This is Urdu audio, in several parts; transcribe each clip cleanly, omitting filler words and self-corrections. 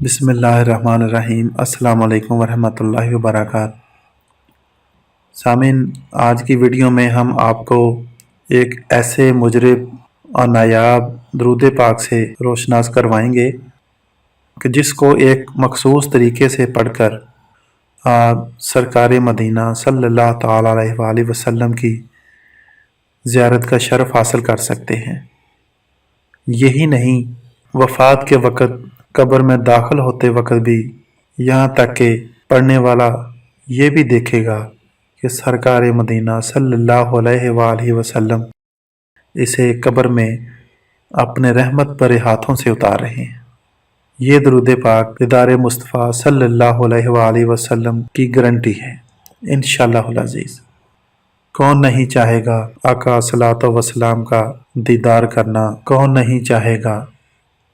بسم اللہ الرحمن الرحیم۔ السلام علیکم ورحمۃ اللہ وبرکاتہ۔ سامعین، آج کی ویڈیو میں ہم آپ کو ایک ایسے مجرب اور نایاب درود پاک سے روشناس کروائیں گے کہ جس کو ایک مخصوص طریقے سے پڑھ کر آپ سرکار مدینہ صلی اللہ تعالیٰ علیہ وآلہ وسلم کی زیارت کا شرف حاصل کر سکتے ہیں۔ یہی نہیں، وفات کے وقت قبر میں داخل ہوتے وقت بھی، یہاں تک کہ پڑھنے والا یہ بھی دیکھے گا کہ سرکار مدینہ صلی اللہ علیہ وآلہ وسلم اسے قبر میں اپنے رحمت بھرے ہاتھوں سے اتار رہے ہیں۔ یہ درود پاک دیدار مصطفیٰ صلی اللہ علیہ وآلہ وسلم کی گارنٹی ہے انشاءاللہ العزیز۔ کون نہیں چاہے گا آقا صلاۃ وسلام کا دیدار کرنا؟ کون نہیں چاہے گا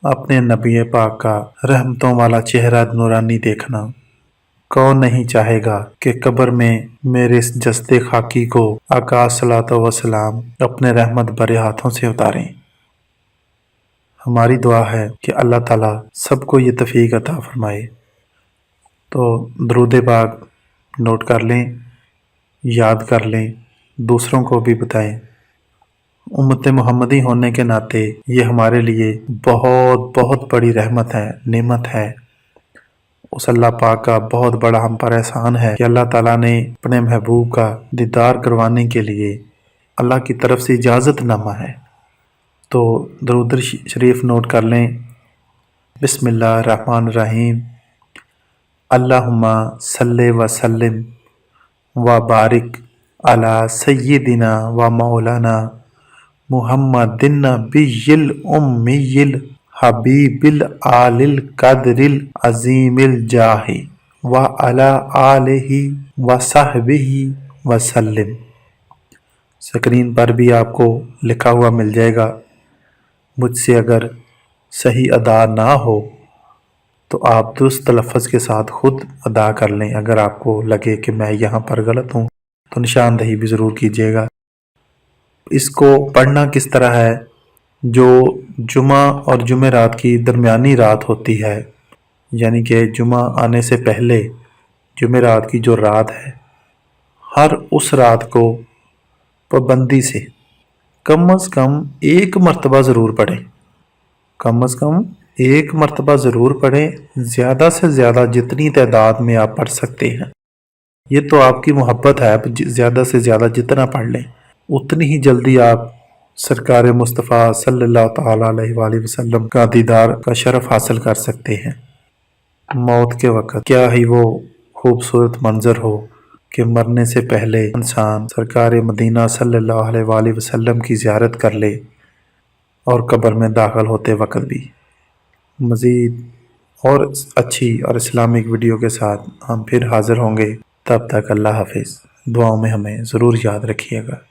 اپنے نبی پاک کا رحمتوں والا چہرہ نورانی دیکھنا؟ کون نہیں چاہے گا کہ قبر میں میرے اس جسد خاکی کو آقا صلاۃ وسلام اپنے رحمت بھرے ہاتھوں سے اتاریں؟ ہماری دعا ہے کہ اللہ تعالیٰ سب کو یہ توفیق عطا فرمائے۔ تو درود پاک نوٹ کر لیں، یاد کر لیں، دوسروں کو بھی بتائیں۔ امت محمدی ہونے کے ناطے یہ ہمارے لیے بہت بہت بڑی رحمت ہے، نعمت ہے۔ اس اللہ پاک کا بہت بڑا ہم پر احسان ہے کہ اللہ تعالیٰ نے اپنے محبوب کا دیدار کروانے کے لیے اللہ کی طرف سے اجازت نامہ ہے۔ تو درود شریف نوٹ کر لیں۔ بسم اللہ الرحمن الرحیم۔ اللہم صلی وسلم و بارک علی سیدنا و مولانا محمد النبی الامی الحبیب العالی القدر العظیم الجاہ و علی آلہ و صحبہ وسلم۔ سکرین پر بھی آپ کو لکھا ہوا مل جائے گا۔ مجھ سے اگر صحیح ادا نہ ہو تو آپ درست تلفظ کے ساتھ خود ادا کر لیں۔ اگر آپ کو لگے کہ میں یہاں پر غلط ہوں تو نشاندہی بھی ضرور کیجیے گا۔ اس کو پڑھنا کس طرح ہے؟ جو جمعہ اور جمعرات کی درمیانی رات ہوتی ہے، یعنی کہ جمعہ آنے سے پہلے جمعرات کی جو رات ہے، ہر اس رات کو پابندی سے کم از کم ایک مرتبہ ضرور پڑھیں۔ کم از کم ایک مرتبہ ضرور پڑھیں، زیادہ سے زیادہ جتنی تعداد میں آپ پڑھ سکتے ہیں۔ یہ تو آپ کی محبت ہے، زیادہ سے زیادہ جتنا پڑھ لیں اتنی ہی جلدی آپ سرکار مصطفیٰ صلی اللہ تعالیٰ علیہ وآلہ وسلم کا دیدار کا شرف حاصل کر سکتے ہیں۔ موت کے وقت کیا ہی وہ خوبصورت منظر ہو کہ مرنے سے پہلے انسان سرکار مدینہ صلی اللہ علیہ وآلہ وسلم کی زیارت کر لے، اور قبر میں داخل ہوتے وقت بھی۔ مزید اور اچھی اور اسلامک ویڈیو کے ساتھ ہم پھر حاضر ہوں گے۔ تب تک اللہ حافظ۔ دعاؤں میں ہمیں ضرور یاد رکھیے گا۔